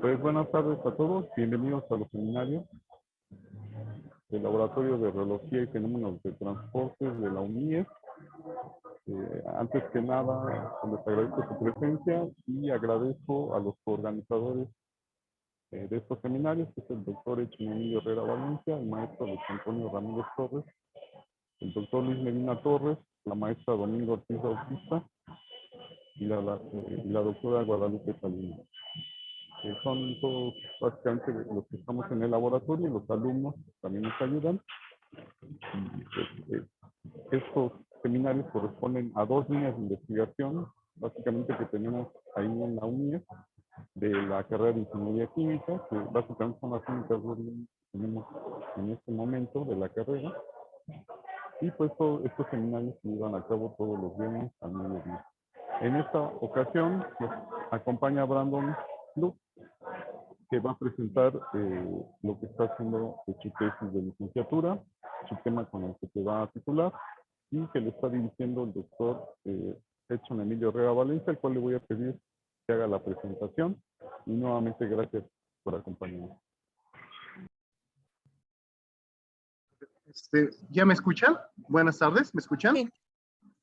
Pues buenas tardes a todos, bienvenidos a los seminarios del Laboratorio de Reología y Fenómenos de Transportes de la UNIES. Antes que nada, les agradezco su presencia y agradezco a los organizadores de estos seminarios, que es el doctor Emilio Herrera Valencia, el maestro Luis Antonio Ramírez Torres, el doctor Luis Medina Torres, la maestra Domingo Ortiz Bautista y la doctora Guadalupe Salinas. Son todos básicamente los que estamos en el laboratorio, los alumnos también nos ayudan. Estos seminarios corresponden a 2 líneas de investigación, básicamente que tenemos ahí en la UNIES, de la carrera de Ingeniería Química, que básicamente son las únicas 2 líneas que tenemos en este momento de la carrera. Y pues todos estos seminarios se llevan a cabo todos los viernes al mediodía. En esta ocasión nos acompaña Brandon Lux, que va a presentar lo que está haciendo de su tesis de licenciatura, su tema con el que se va a titular, y que le está dirigiendo el doctor Emilio Herrera Valencia, al cual le voy a pedir que haga la presentación. Y nuevamente gracias por acompañarnos. ¿Ya me escuchan? Buenas tardes, ¿me escuchan? Sí.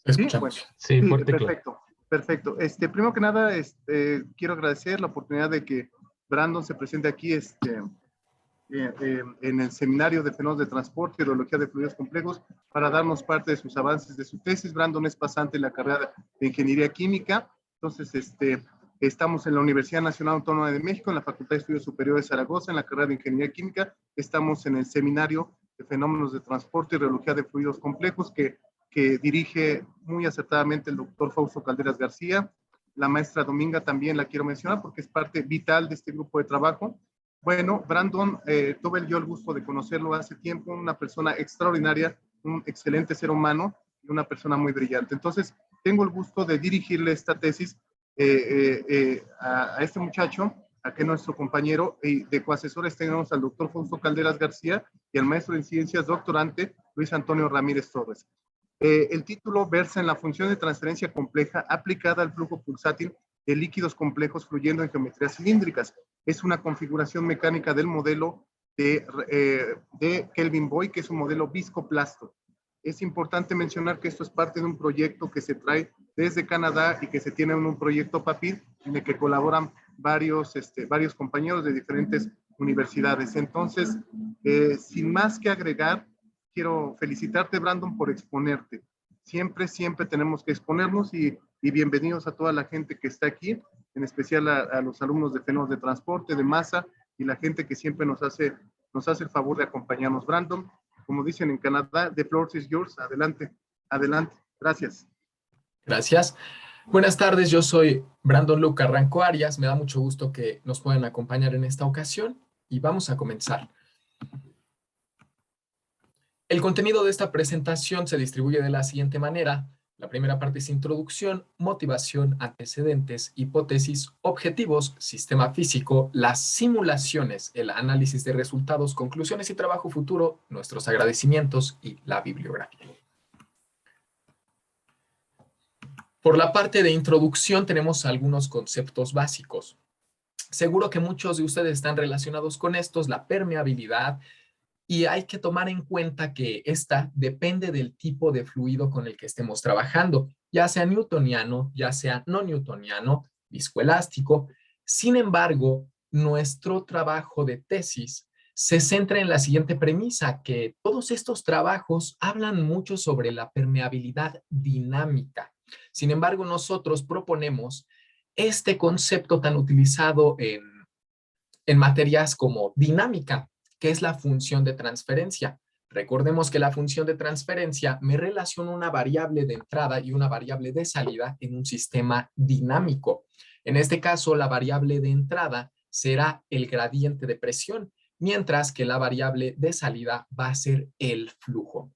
Escuchamos. Bueno, sí, sí, fuerte, perfecto, perfecto. Primero que nada, quiero agradecer la oportunidad de que Brandon se presente aquí en el seminario de fenómenos de transporte y hidrología de fluidos complejos para darnos parte de sus avances de su tesis. Brandon es pasante en la carrera de Ingeniería Química. Entonces, estamos en la Universidad Nacional Autónoma de México, en la Facultad de Estudios Superiores de Zaragoza, en la carrera de Ingeniería Química. Estamos en el seminario de fenómenos de transporte y hidrología de fluidos complejos que dirige muy acertadamente el doctor Fausto Calderas García. La maestra Dominga también la quiero mencionar porque es parte vital de este grupo de trabajo. Bueno, Brandon, tuve yo el gusto de conocerlo hace tiempo, una persona extraordinaria, un excelente ser humano y una persona muy brillante. Entonces, tengo el gusto de dirigirle esta tesis a este muchacho, a que nuestro compañero de coasesores tenemos al doctor Fausto Calderas García y al maestro en ciencias doctorante Luis Antonio Ramírez Torres. El título versa en la función de transferencia compleja aplicada al flujo pulsátil de líquidos complejos fluyendo en geometrías cilíndricas. Es una configuración mecánica del modelo de Kelvin Boy, que es un modelo viscoplasto. Es importante mencionar que esto es parte de un proyecto que se trae desde Canadá y que se tiene en un proyecto PAPIR en el que colaboran varios compañeros de diferentes universidades. Entonces, sin más que agregar, quiero felicitarte, Brandon, por exponerte. Siempre tenemos que exponernos y bienvenidos a toda la gente que está aquí, en especial a los alumnos de fenómenos de transporte, de masa y la gente que siempre nos hace el favor de acompañarnos. Brandon, como dicen en Canadá, the floor is yours. Adelante, adelante. Gracias. Gracias. Buenas tardes, yo soy Brandon Luc Carranco Arias. Me da mucho gusto que nos puedan acompañar en esta ocasión y vamos a comenzar. El contenido de esta presentación se distribuye de la siguiente manera. La primera parte es introducción, motivación, antecedentes, hipótesis, objetivos, sistema físico, las simulaciones, el análisis de resultados, conclusiones y trabajo futuro, nuestros agradecimientos y la bibliografía. Por la parte de introducción tenemos algunos conceptos básicos. Seguro que muchos de ustedes están relacionados con estos, la permeabilidad, y hay que tomar en cuenta que esta depende del tipo de fluido con el que estemos trabajando, ya sea newtoniano, ya sea no newtoniano, viscoelástico. Sin embargo, nuestro trabajo de tesis se centra en la siguiente premisa, que todos estos trabajos hablan mucho sobre la permeabilidad dinámica. Sin embargo, nosotros proponemos este concepto tan utilizado en materias como dinámica, que es la función de transferencia. Recordemos que la función de transferencia me relaciona una variable de entrada y una variable de salida en un sistema dinámico. En este caso, la variable de entrada será el gradiente de presión, mientras que la variable de salida va a ser el flujo.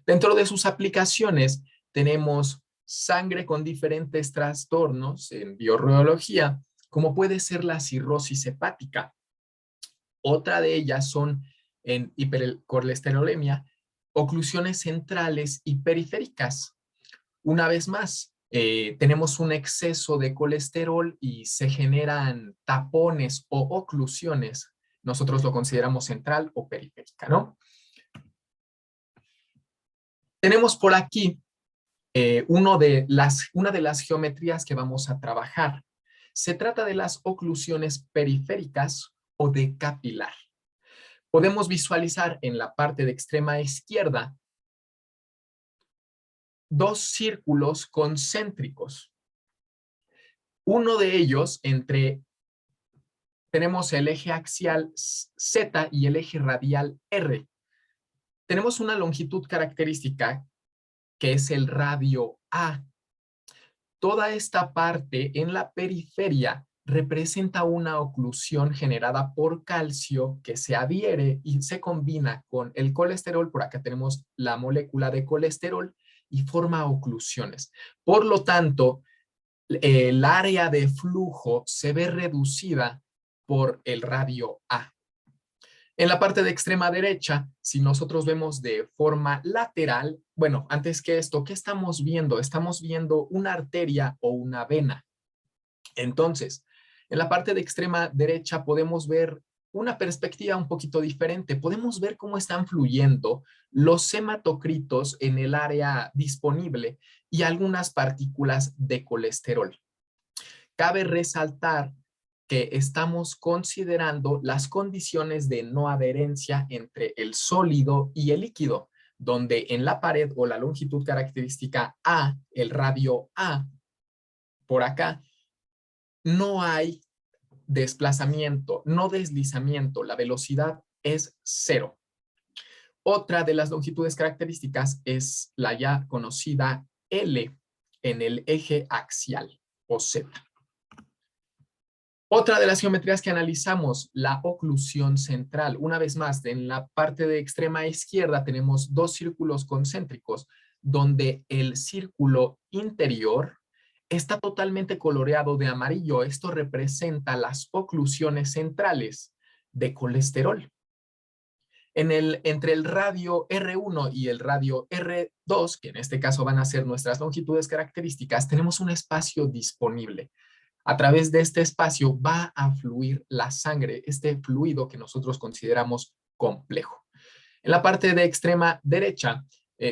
Dentro de sus aplicaciones tenemos sangre con diferentes trastornos en biorreología, como puede ser la cirrosis hepática. Otra de ellas son en hipercolesterolemia, oclusiones centrales y periféricas. Una vez más, tenemos un exceso de colesterol y se generan tapones o oclusiones. Nosotros lo consideramos central o periférica, ¿no? Tenemos por aquí una de las geometrías que vamos a trabajar. Se trata de las oclusiones periféricas o de capilar. Podemos visualizar en la parte de extrema izquierda dos círculos concéntricos. Uno de ellos tenemos el eje axial Z y el eje radial R. Tenemos una longitud característica que es el radio A. Toda esta parte en la periferia representa una oclusión generada por calcio que se adhiere y se combina con el colesterol. Por acá tenemos la molécula de colesterol y forma oclusiones. Por lo tanto, el área de flujo se ve reducida por el radio A. En la parte de extrema derecha, si nosotros vemos de forma lateral, bueno, antes que esto, ¿qué estamos viendo? Estamos viendo una arteria o una vena. Entonces, en la parte de extrema derecha podemos ver una perspectiva un poquito diferente. Podemos ver cómo están fluyendo los hematocritos en el área disponible y algunas partículas de colesterol. Cabe resaltar que estamos considerando las condiciones de no adherencia entre el sólido y el líquido, donde en la pared o la longitud característica A, el radio A, por acá, no hay desplazamiento, no deslizamiento, la velocidad es 0. Otra de las longitudes características es la ya conocida L en el eje axial o Z. Otra de las geometrías que analizamos, la oclusión central. Una vez más, en la parte de extrema izquierda tenemos dos círculos concéntricos, donde el círculo interior está totalmente coloreado de amarillo. Esto representa las oclusiones centrales de colesterol. Entre el radio R1 y el radio R2, que en este caso van a ser nuestras longitudes características, tenemos un espacio disponible. A través de este espacio va a fluir la sangre, este fluido que nosotros consideramos complejo. En la parte de extrema derecha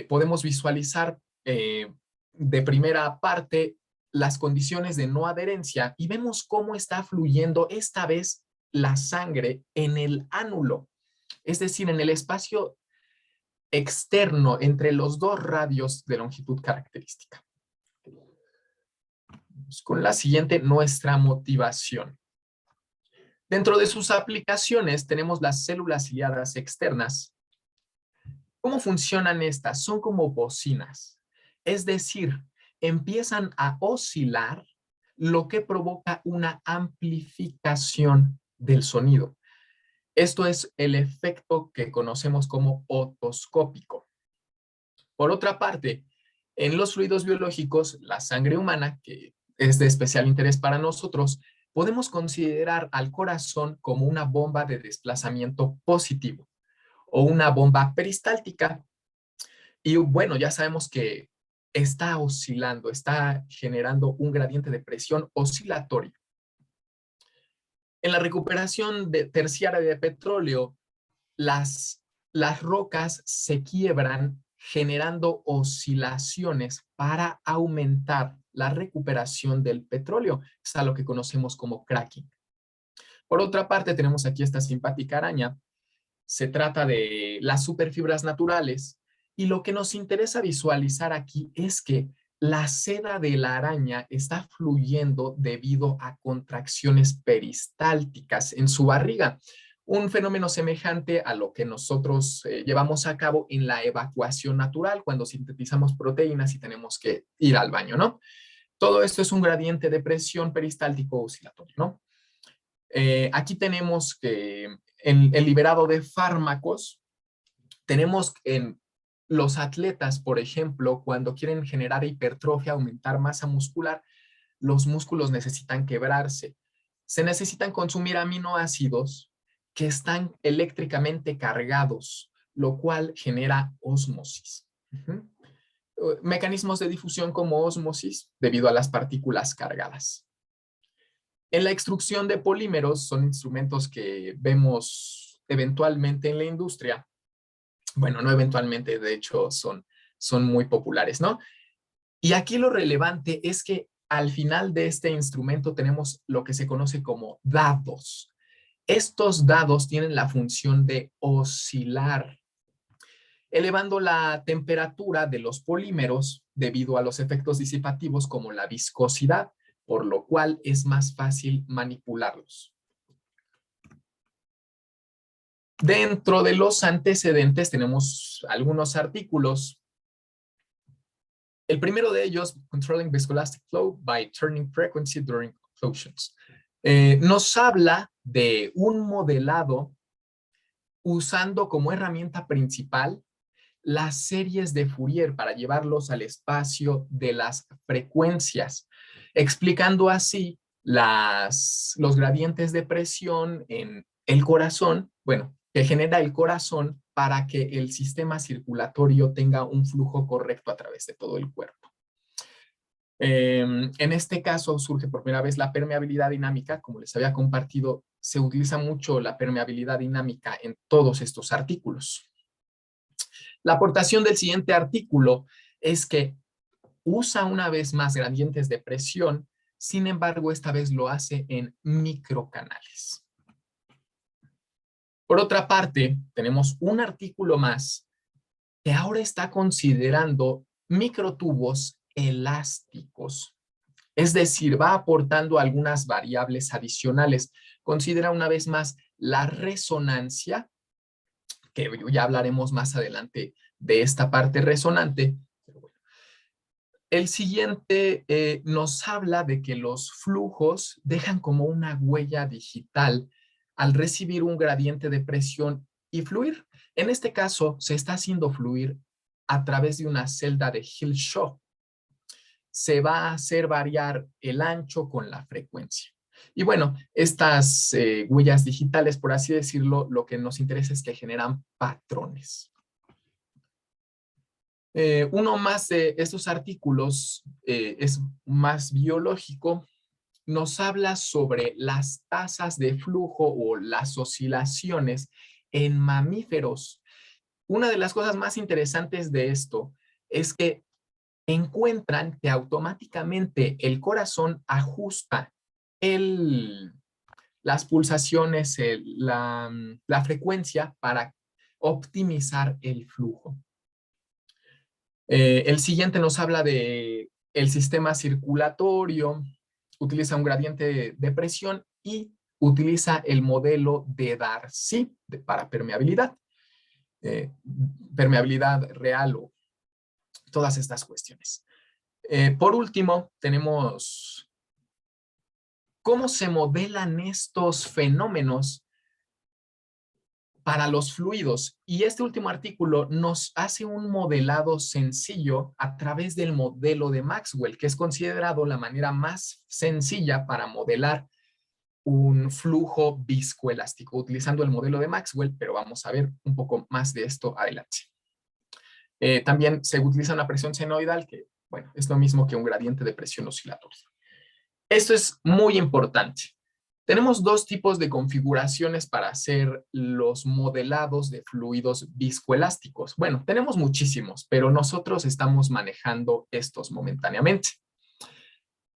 podemos visualizar de primera parte las condiciones de no adherencia y vemos cómo está fluyendo esta vez la sangre en el ánulo, es decir, en el espacio externo entre los dos radios de longitud característica. Con la siguiente, nuestra motivación. Dentro de sus aplicaciones tenemos las células ciliadas externas. ¿Cómo funcionan estas? Son como bocinas. Es decir, empiezan a oscilar, lo que provoca una amplificación del sonido. Esto es el efecto que conocemos como otoscópico. Por otra parte, en los fluidos biológicos, la sangre humana, que es de especial interés para nosotros, podemos considerar al corazón como una bomba de desplazamiento positivo o una bomba peristáltica. Y bueno, ya sabemos que está oscilando, está generando un gradiente de presión oscilatorio. En la recuperación terciaria de petróleo, las rocas se quiebran generando oscilaciones para aumentar la recuperación del petróleo. Es a lo que conocemos como cracking. Por otra parte, tenemos aquí esta simpática araña. Se trata de las superfibras naturales y lo que nos interesa visualizar aquí es que la seda de la araña está fluyendo debido a contracciones peristálticas en su barriga. Un fenómeno semejante a lo que nosotros llevamos a cabo en la evacuación natural cuando sintetizamos proteínas y tenemos que ir al baño, ¿no? Todo esto es un gradiente de presión peristáltico oscilatorio, ¿no? Aquí tenemos que en el liberado de fármacos, tenemos en los atletas, por ejemplo, cuando quieren generar hipertrofia, aumentar masa muscular, los músculos necesitan quebrarse. Se necesitan consumir aminoácidos que están eléctricamente cargados, lo cual genera ósmosis. mecanismos de difusión como ósmosis debido a las partículas cargadas. En la extrusión de polímeros son instrumentos que vemos eventualmente en la industria. Bueno, no eventualmente, de hecho son muy populares, ¿no? Y aquí lo relevante es que al final de este instrumento tenemos lo que se conoce como dados. Estos dados tienen la función de oscilar, elevando la temperatura de los polímeros debido a los efectos disipativos como la viscosidad, por lo cual es más fácil manipularlos. Dentro de los antecedentes tenemos algunos artículos. El primero de ellos, Controlling Viscoelastic Flow by Turning Frequency During Occlusions. Nos habla de un modelado usando como herramienta principal las series de Fourier para llevarlos al espacio de las frecuencias, explicando así los gradientes de presión en el corazón, bueno, que genera el corazón para que el sistema circulatorio tenga un flujo correcto a través de todo el cuerpo. En este caso surge por primera vez la permeabilidad dinámica. Como les había compartido, se utiliza mucho la permeabilidad dinámica en todos estos artículos. La aportación del siguiente artículo es que usa una vez más gradientes de presión, sin embargo, esta vez lo hace en microcanales. Por otra parte, tenemos un artículo más que ahora está considerando microtubos elásticos. Es decir, va aportando algunas variables adicionales. Considera una vez más la resonancia, que ya hablaremos más adelante de esta parte resonante. El siguiente nos habla de que los flujos dejan como una huella digital al recibir un gradiente de presión y fluir. En este caso, se está haciendo fluir a través de una celda de Hill-Shaw. Se va a hacer variar el ancho con la frecuencia. Y bueno, estas huellas digitales, por así decirlo, lo que nos interesa es que generan patrones. Uno más de estos artículos es más biológico. Nos habla sobre las tasas de flujo o las oscilaciones en mamíferos. Una de las cosas más interesantes de esto es que encuentran que automáticamente el corazón ajusta las pulsaciones, la frecuencia para optimizar el flujo. El siguiente nos habla de el sistema circulatorio, utiliza un gradiente de presión y utiliza el modelo de Darcy para permeabilidad. Permeabilidad real o todas estas cuestiones. Por último, tenemos cómo se modelan estos fenómenos para los fluidos. Y este último artículo nos hace un modelado sencillo a través del modelo de Maxwell, que es considerado la manera más sencilla para modelar un flujo viscoelástico, utilizando el modelo de Maxwell, pero vamos a ver un poco más de esto adelante. También se utiliza una presión senoidal, que bueno, es lo mismo que un gradiente de presión oscilatoria. Esto es muy importante. Tenemos dos tipos de configuraciones para hacer los modelados de fluidos viscoelásticos. Bueno, tenemos muchísimos, pero nosotros estamos manejando estos momentáneamente.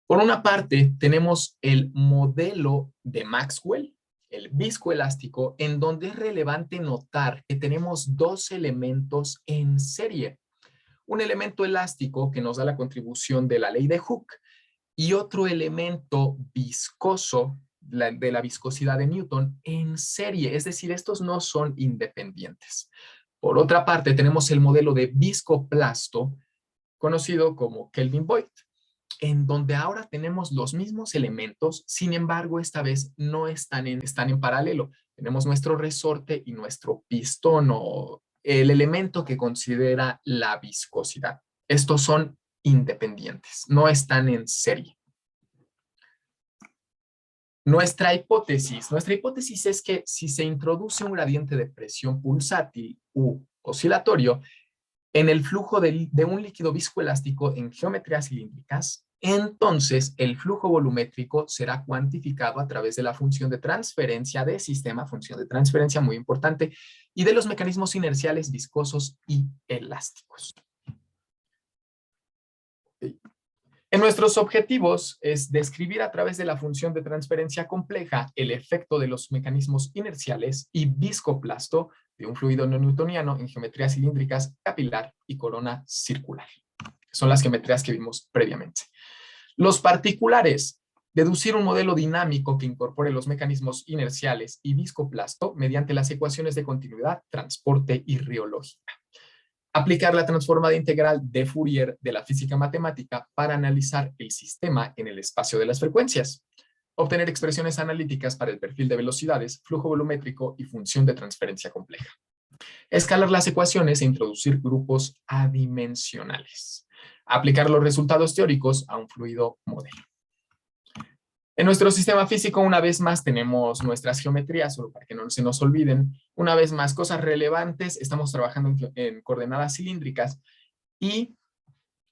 Por una parte, tenemos el modelo de Maxwell, el viscoelástico, en donde es relevante notar que tenemos dos elementos en serie. Un elemento elástico que nos da la contribución de la ley de Hooke y otro elemento viscoso de la viscosidad de Newton en serie, es decir, estos no son independientes. Por otra parte, tenemos el modelo de viscoplasto, conocido como Kelvin-Voigt, en donde ahora tenemos los mismos elementos, sin embargo, esta vez no están en paralelo. Tenemos nuestro resorte y nuestro pistón o el elemento que considera la viscosidad. Estos son independientes, no están en serie. Nuestra hipótesis es que si se introduce un gradiente de presión pulsátil u oscilatorio, en el flujo de un líquido viscoelástico en geometrías cilíndricas, entonces el flujo volumétrico será cuantificado a través de la función de transferencia de sistema, función de transferencia muy importante, y de los mecanismos inerciales viscosos y elásticos. En nuestros objetivos es describir a través de la función de transferencia compleja el efecto de los mecanismos inerciales y viscoplasto de un fluido no newtoniano en geometrías cilíndricas, capilar y corona circular. Son las geometrías que vimos previamente. Los particulares: deducir un modelo dinámico que incorpore los mecanismos inerciales y viscoplasto mediante las ecuaciones de continuidad, transporte y riológica. Aplicar la transformada integral de Fourier de la física matemática para analizar el sistema en el espacio de las frecuencias. Obtener expresiones analíticas para el perfil de velocidades, flujo volumétrico y función de transferencia compleja. Escalar las ecuaciones e introducir grupos adimensionales. Aplicar los resultados teóricos a un fluido modelo. En nuestro sistema físico, una vez más, tenemos nuestras geometrías, solo para que no se nos olviden. Una vez más, cosas relevantes, estamos trabajando en coordenadas cilíndricas y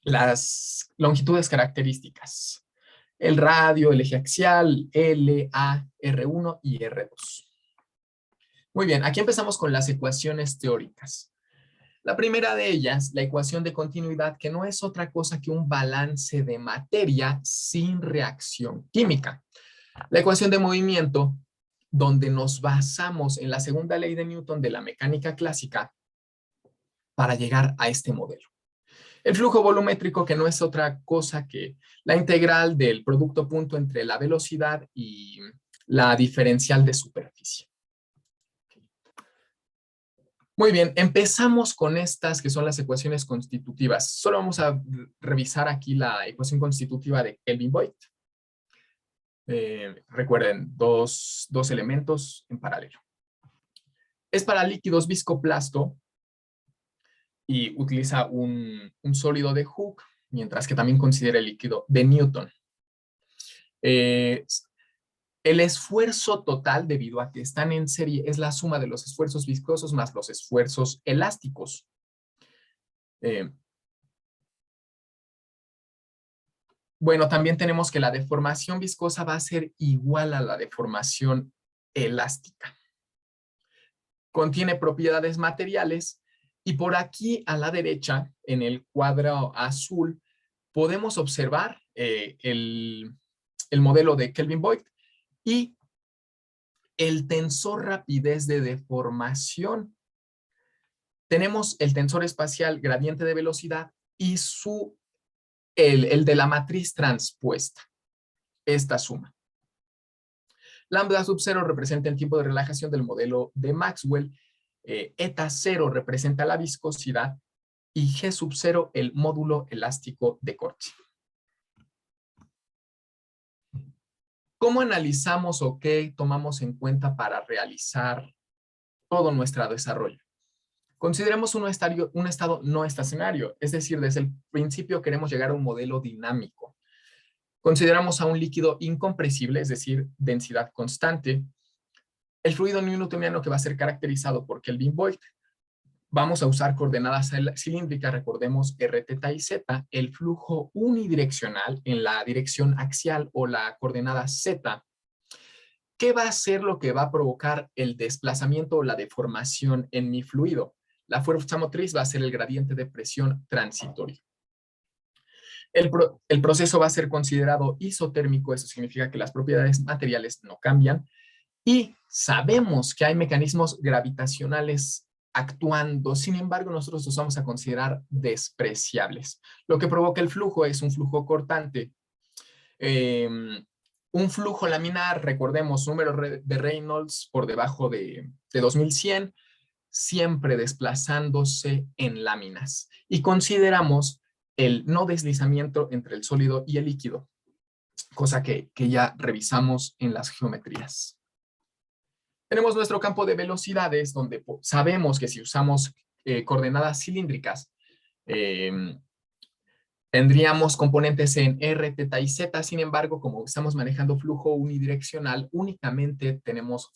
las longitudes características. El radio, el eje axial, L, A, R1 y R2. Muy bien, aquí empezamos con las ecuaciones teóricas. La primera de ellas, la ecuación de continuidad, que no es otra cosa que un balance de materia sin reacción química. La ecuación de movimiento, donde nos basamos en la segunda ley de Newton de la mecánica clásica para llegar a este modelo. El flujo volumétrico, que no es otra cosa que la integral del producto punto entre la velocidad y la diferencial de superficie. Muy bien, empezamos con estas que son las ecuaciones constitutivas. Solo vamos a revisar aquí la ecuación constitutiva de Kelvin-Voigt. Recuerden, dos elementos en paralelo. Es para líquidos viscoplasto y utiliza un sólido de Hooke, mientras que también considera el líquido de Newton. El esfuerzo total, debido a que están en serie, es la suma de los esfuerzos viscosos más los esfuerzos elásticos. Bueno, también tenemos que la deformación viscosa va a ser igual a la deformación elástica. Contiene propiedades materiales y por aquí a la derecha, en el cuadro azul, podemos observar el modelo de Kelvin-Voigt y el tensor rapidez de deformación. Tenemos el tensor espacial gradiente de velocidad y el de la matriz transpuesta, esta suma. Lambda sub 0 representa el tiempo de relajación del modelo de Maxwell, eta 0 representa la viscosidad y G sub 0 el módulo elástico de Corti. ¿Cómo analizamos o qué tomamos en cuenta para realizar todo nuestro desarrollo? Consideremos un estado no estacionario, es decir, desde el principio queremos llegar a un modelo dinámico. Consideramos a un líquido incompresible, es decir, densidad constante. El fluido newtoniano que va a ser caracterizado por Kelvin-Voigt. Vamos a usar coordenadas cilíndricas, recordemos R, θ y Z, el flujo unidireccional en la dirección axial o la coordenada Z. ¿Qué va a ser lo que va a provocar el desplazamiento o la deformación en mi fluido? La fuerza motriz va a ser el gradiente de presión transitorio. El proceso va a ser considerado isotérmico, eso significa que las propiedades materiales no cambian. Y sabemos que hay mecanismos gravitacionales actuando, sin embargo, nosotros los vamos a considerar despreciables. Lo que provoca el flujo es un flujo cortante. Un flujo laminar, recordemos, número de Reynolds por debajo de 2100, siempre desplazándose en láminas. Y consideramos el no deslizamiento entre el sólido y el líquido, cosa que ya revisamos en las geometrías. Tenemos nuestro campo de velocidades, donde sabemos que si usamos coordenadas cilíndricas, tendríamos componentes en R, θ y Z. Sin embargo, como estamos manejando flujo unidireccional, únicamente tenemos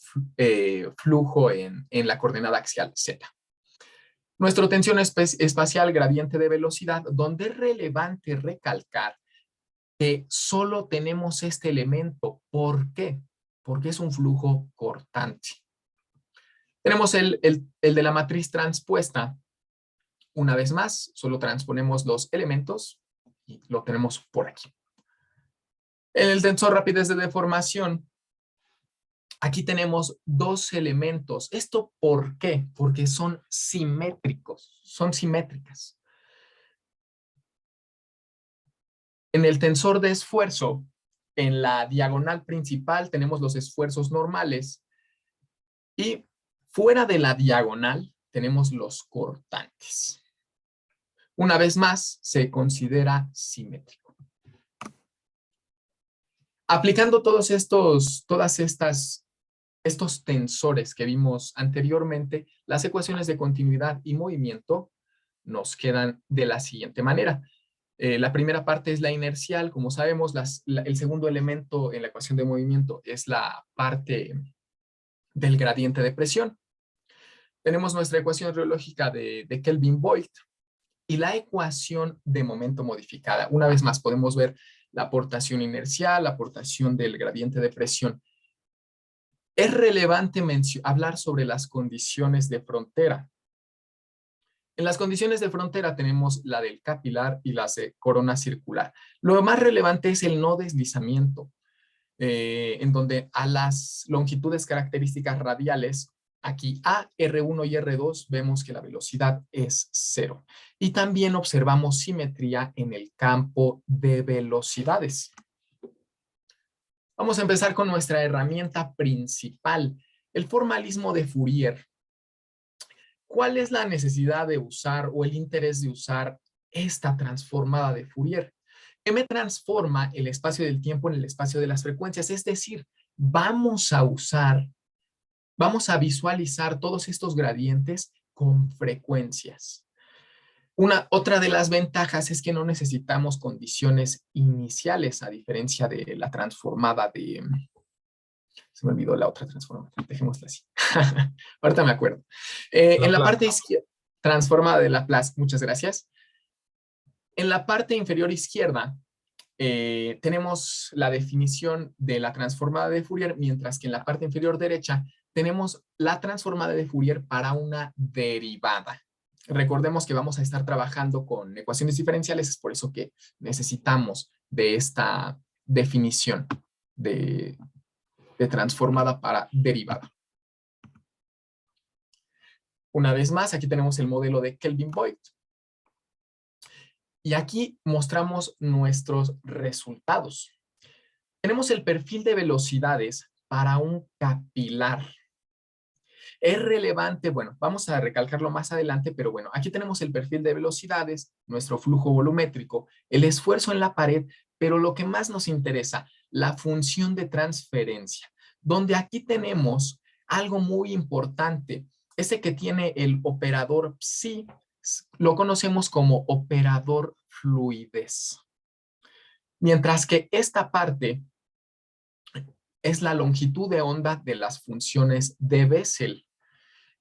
flujo en la coordenada axial Z. Nuestro tensión espacial gradiente de velocidad, donde es relevante recalcar que solo tenemos este elemento. ¿Por qué? Porque es un flujo cortante. Tenemos el de la matriz transpuesta. Una vez más, solo transponemos los elementos y lo tenemos por aquí. En el tensor rapidez de deformación, aquí tenemos dos elementos. ¿Esto por qué? Porque son simétricos, son simétricas. En el tensor de esfuerzo, en la diagonal principal tenemos los esfuerzos normales y fuera de la diagonal tenemos los cortantes. Una vez más, se considera simétrico. Aplicando estos tensores que vimos anteriormente, las ecuaciones de continuidad y movimiento nos quedan de la siguiente manera. La primera parte es la inercial. Como sabemos, el segundo elemento en la ecuación de movimiento es la parte del gradiente de presión. Tenemos nuestra ecuación reológica de Kelvin-Voigt y la ecuación de momento modificada. Una vez más podemos ver la aportación inercial, la aportación del gradiente de presión. Es relevante hablar sobre las condiciones de frontera. En las condiciones de frontera tenemos la del capilar y la de corona circular. Lo más relevante es el no deslizamiento, en donde a las longitudes características radiales, aquí A, R1 y R2, vemos que la velocidad es 0. Y también observamos simetría en el campo de velocidades. Vamos a empezar con nuestra herramienta principal, el formalismo de Fourier. ¿Cuál es la necesidad de usar o el interés de usar esta transformada de Fourier? Que me transforma el espacio del tiempo en el espacio de las frecuencias. Es decir, vamos a visualizar todos estos gradientes con frecuencias. Otra de las ventajas es que no necesitamos condiciones iniciales, a diferencia de la transformada de... Se me olvidó la otra transformada, dejémosla así. Ahorita me acuerdo. En la parte izquierda, transformada de Laplace, muchas gracias. En la parte inferior izquierda tenemos la definición de la transformada de Fourier, mientras que en la parte inferior derecha tenemos la transformada de Fourier para una derivada. Recordemos que vamos a estar trabajando con ecuaciones diferenciales, es por eso que necesitamos de esta definición de transformada para derivada. Una vez más, aquí tenemos el modelo de Kelvin-Voigt. Y aquí mostramos nuestros resultados. Tenemos el perfil de velocidades para un capilar. Es relevante, bueno, vamos a recalcarlo más adelante, pero bueno, aquí tenemos el perfil de velocidades, nuestro flujo volumétrico, el esfuerzo en la pared, pero lo que más nos interesa, la función de transferencia, donde aquí tenemos algo muy importante, ese que tiene el operador psi, lo conocemos como operador fluidez. Mientras que esta parte es la longitud de onda de las funciones de Bessel.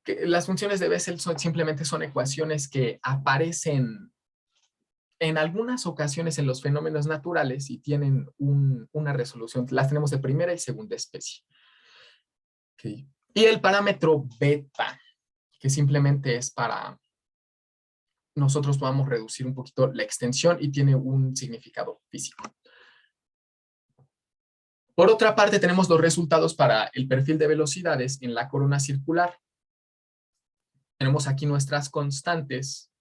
Las funciones de Bessel simplemente son ecuaciones que aparecen en algunas ocasiones en los fenómenos naturales y tienen una resolución. Las tenemos de primera y segunda especie. Okay. Y el parámetro beta, que simplemente es para nosotros podamos reducir un poquito la extensión y tiene un significado físico. Por otra parte, tenemos los resultados para el perfil de velocidades en la corona circular. Tenemos aquí nuestras constantes.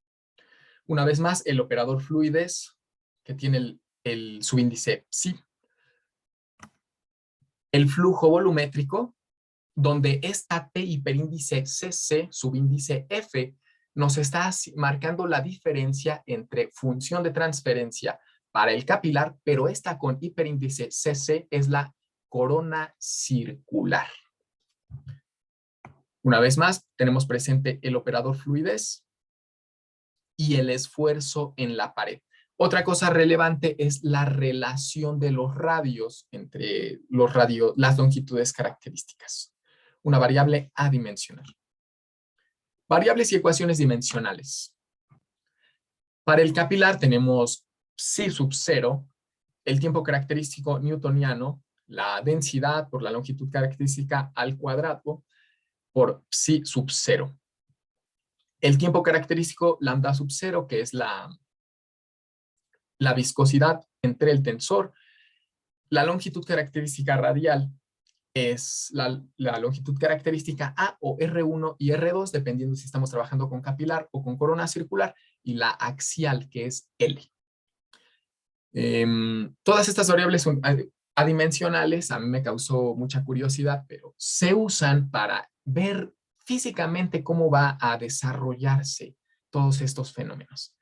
Una vez más, el operador fluidez, que tiene el subíndice psi. El flujo volumétrico, donde esta T hiperíndice CC, subíndice F, nos está marcando la diferencia entre función de transferencia para el capilar, pero esta con hiperíndice CC es la corona circular. Una vez más, tenemos presente el operador fluidez y el esfuerzo en la pared. Otra cosa relevante es la relación de los radios entre las longitudes características. Una variable adimensional. Variables y ecuaciones dimensionales. Para el capilar tenemos psi sub 0, el tiempo característico newtoniano, la densidad por la longitud característica al cuadrado por psi sub 0. El tiempo característico lambda sub 0, que es la viscosidad entre el tensor. La longitud característica radial es la longitud característica A o R1 y R2, dependiendo si estamos trabajando con capilar o con corona circular, y la axial, que es L. Todas estas variables son adimensionales. A mí me causó mucha curiosidad, pero se usan para ver físicamente cómo va a desarrollarse todos estos fenómenos.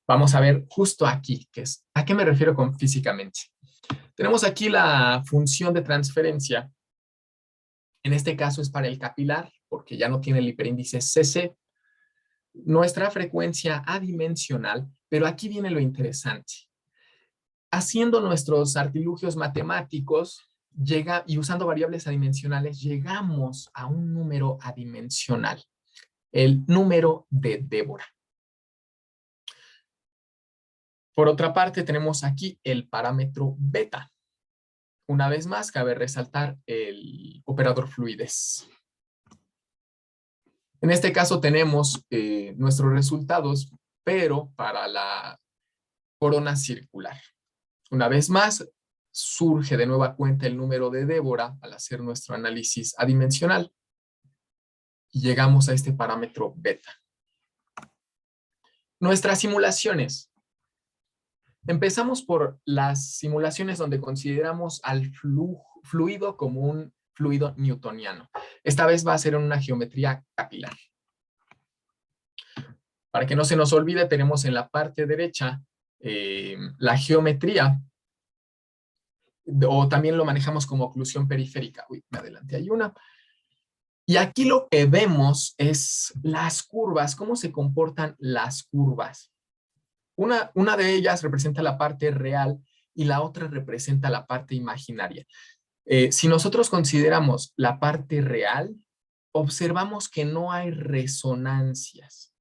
Vamos a ver justo aquí, ¿a qué me refiero con físicamente? Tenemos aquí la función de transferencia. En este caso es para el capilar, porque ya no tiene el hiperíndice CC. Nuestra frecuencia adimensional, pero aquí viene lo interesante. Haciendo nuestros artilugios matemáticos y usando variables adimensionales, llegamos a un número adimensional, el número de Débora. Por otra parte, tenemos aquí el parámetro beta. Una vez más, cabe resaltar el operador fluidez. En este caso tenemos nuestros resultados, pero para la corona circular. Una vez más, surge de nueva cuenta el número de Débora al hacer nuestro análisis adimensional y llegamos a este parámetro beta. Nuestras simulaciones. Empezamos por las simulaciones donde consideramos al fluido como un fluido newtoniano. Esta vez va a ser en una geometría capilar. Para que no se nos olvide, tenemos en la parte derecha la geometría, o también lo manejamos como oclusión periférica. Uy, me adelanté, hay una. Y aquí lo que vemos es las curvas, cómo se comportan las curvas. Una de ellas representa la parte real y la otra representa la parte imaginaria. Si nosotros consideramos la parte real, observamos que no hay resonancias.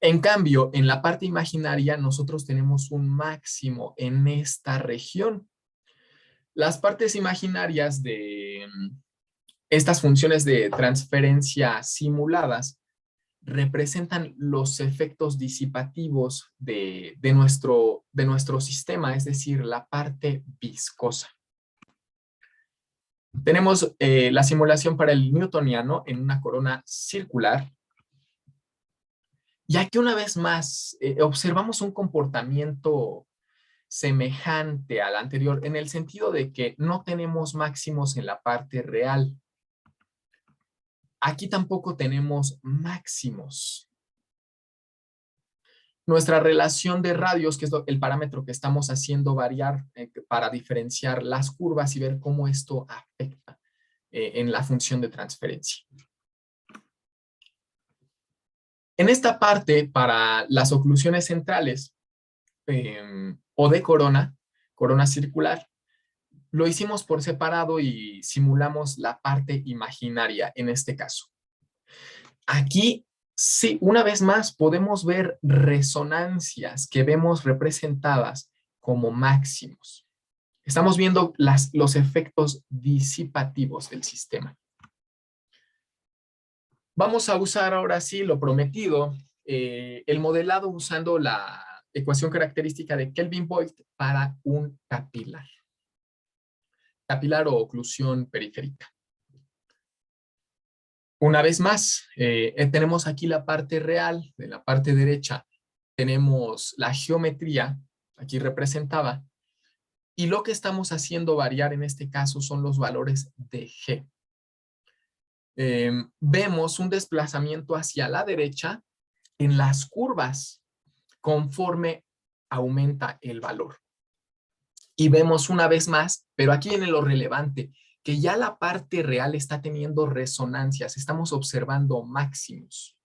En cambio, en la parte imaginaria, nosotros tenemos un máximo en esta región. Las partes imaginarias de estas funciones de transferencia simuladas representan los efectos disipativos de nuestro sistema, es decir, la parte viscosa. Tenemos la simulación para el newtoniano en una corona circular. Y aquí una vez más observamos un comportamiento semejante al anterior, en el sentido de que no tenemos máximos en la parte real. Aquí tampoco tenemos máximos. Nuestra relación de radios, que es el parámetro que estamos haciendo variar para diferenciar las curvas y ver cómo esto afecta en la función de transferencia. En esta parte, para las oclusiones centrales o de corona circular, lo hicimos por separado y simulamos la parte imaginaria en este caso. Aquí, sí, una vez más podemos ver resonancias que vemos representadas como máximos. Estamos viendo los efectos disipativos del sistema. Vamos a usar ahora sí lo prometido, el modelado usando la ecuación característica de Kelvin-Voigt para un capilar. Capilar o oclusión periférica. Una vez más, tenemos aquí la parte real. De la parte derecha tenemos la geometría, aquí representada, y lo que estamos haciendo variar en este caso son los valores de G. Vemos un desplazamiento hacia la derecha en las curvas conforme aumenta el valor. Y vemos una vez más, pero aquí viene lo relevante, que ya la parte real está teniendo resonancias, estamos observando máximos.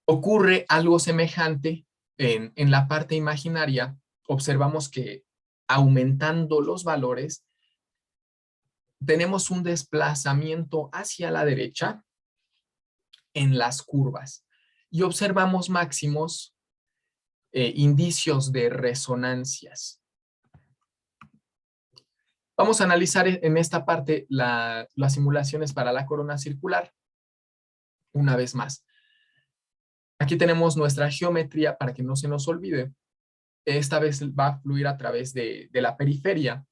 Ocurre algo semejante en la parte imaginaria. Observamos que aumentando los valores, tenemos un desplazamiento hacia la derecha en las curvas y observamos máximos indicios de resonancias. Vamos a analizar en esta parte las simulaciones para la corona circular. Una vez más. Aquí tenemos nuestra geometría para que no se nos olvide. Esta vez va a fluir a través de la periferia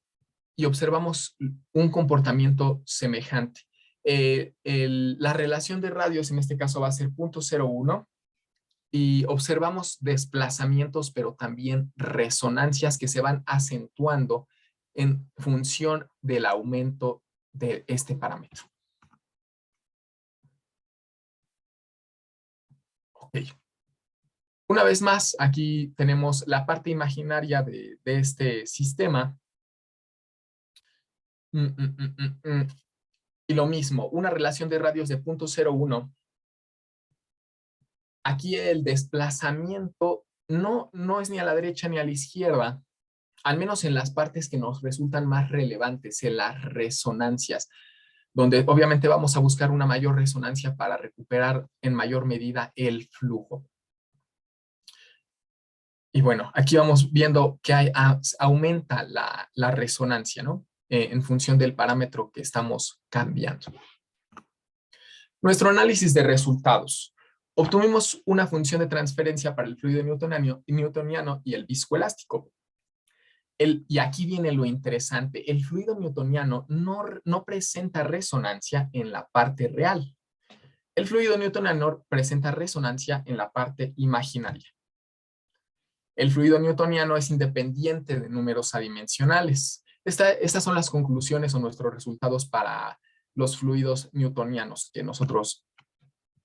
y observamos un comportamiento semejante. La relación de radios en este caso va a ser 0.01 y observamos desplazamientos, pero también resonancias que se van acentuando en función del aumento de este parámetro. Ok. Una vez más, aquí tenemos la parte imaginaria de este sistema. Y lo mismo, una relación de radios de 0.01. Aquí el desplazamiento no es ni a la derecha ni a la izquierda, al menos en las partes que nos resultan más relevantes, en las resonancias, donde obviamente vamos a buscar una mayor resonancia para recuperar en mayor medida el flujo. Y bueno, aquí vamos viendo que aumenta la resonancia, ¿no? En función del parámetro que estamos cambiando. Nuestro análisis de resultados. Obtuvimos una función de transferencia para el fluido newtoniano y el viscoelástico. Y aquí viene lo interesante. El fluido newtoniano no presenta resonancia en la parte real. El fluido newtoniano presenta resonancia en la parte imaginaria. El fluido newtoniano es independiente de números adimensionales. Estas son las conclusiones o nuestros resultados para los fluidos newtonianos que nosotros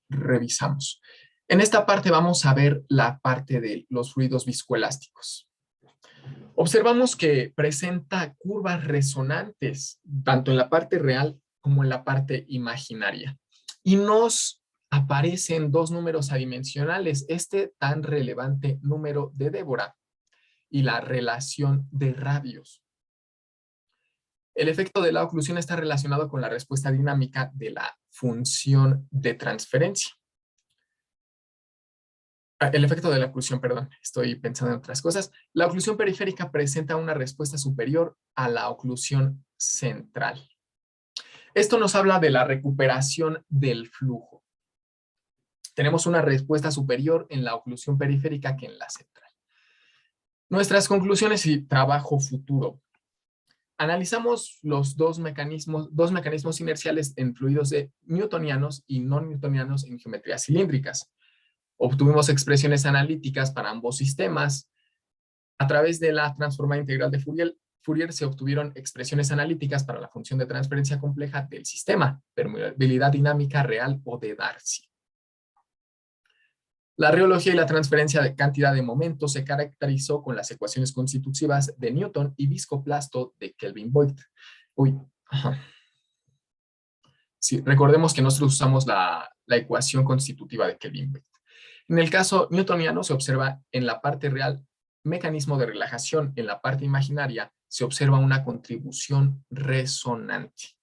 revisamos. En esta parte vamos a ver la parte de los fluidos viscoelásticos. Observamos que presenta curvas resonantes, tanto en la parte real como en la parte imaginaria. Y nos aparecen dos números adimensionales, este tan relevante número de Débora y la relación de radios. El efecto de la oclusión está relacionado con la respuesta dinámica de la función de transferencia. El efecto de la oclusión, perdón, estoy pensando en otras cosas. La oclusión periférica presenta una respuesta superior a la oclusión central. Esto nos habla de la recuperación del flujo. Tenemos una respuesta superior en la oclusión periférica que en la central. Nuestras conclusiones y trabajo futuro. Analizamos los dos mecanismos inerciales en fluidos newtonianos y no newtonianos en geometrías cilíndricas. Obtuvimos expresiones analíticas para ambos sistemas. A través de la transformada integral de Fourier se obtuvieron expresiones analíticas para la función de transferencia compleja del sistema, permeabilidad dinámica real o de Darcy. La reología y la transferencia de cantidad de momento se caracterizó con las ecuaciones constitutivas de Newton y viscoplasto de Kelvin-Voigt. Sí, recordemos que nosotros usamos la ecuación constitutiva de Kelvin-Voigt. En el caso newtoniano se observa en la parte real mecanismo de relajación, en la parte imaginaria se observa una contribución resonante.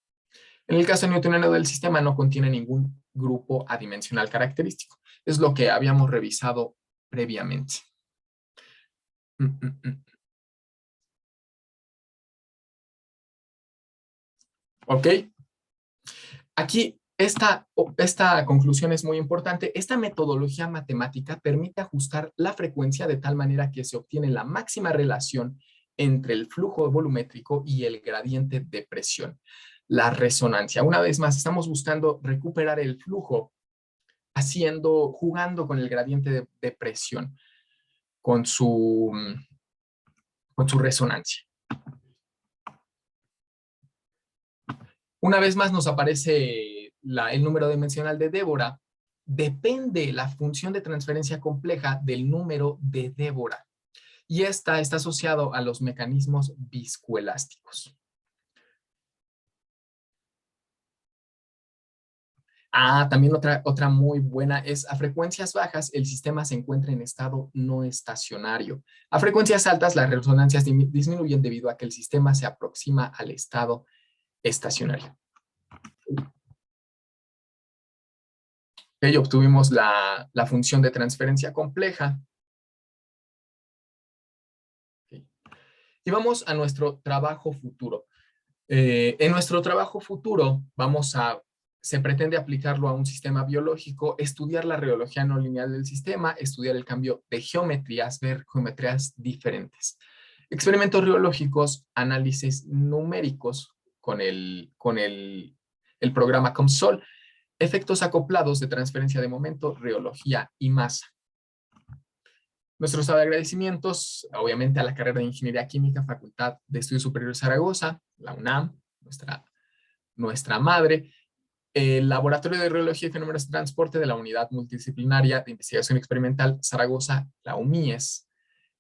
En el caso newtoniano del sistema no contiene ningún grupo adimensional característico. Es lo que habíamos revisado previamente. ¿Ok? Aquí esta conclusión es muy importante. Esta metodología matemática permite ajustar la frecuencia de tal manera que se obtiene la máxima relación entre el flujo volumétrico y el gradiente de presión. La resonancia. Una vez más, estamos buscando recuperar el flujo jugando con el gradiente de presión, con su resonancia. Una vez más nos aparece el número dimensional de Débora. Depende la función de transferencia compleja del número de Débora. Y está asociado a los mecanismos viscoelásticos. También otra muy buena es a frecuencias bajas el sistema se encuentra en estado no estacionario. A frecuencias altas las resonancias disminuyen debido a que el sistema se aproxima al estado estacionaria. Y obtuvimos la función de transferencia compleja. Y vamos a nuestro trabajo futuro. En nuestro trabajo futuro se pretende aplicarlo a un sistema biológico, estudiar la reología no lineal del sistema, estudiar el cambio de geometrías, ver geometrías diferentes. Experimentos reológicos, análisis numéricos con el programa COMSOL, efectos acoplados de transferencia de momento, reología y masa. Nuestros agradecimientos, obviamente, a la carrera de Ingeniería Química, Facultad de Estudios Superiores Zaragoza, la UNAM, nuestra madre, el Laboratorio de Reología y Fenómenos de Transporte de la Unidad Multidisciplinaria de Investigación Experimental Zaragoza, la UMIES,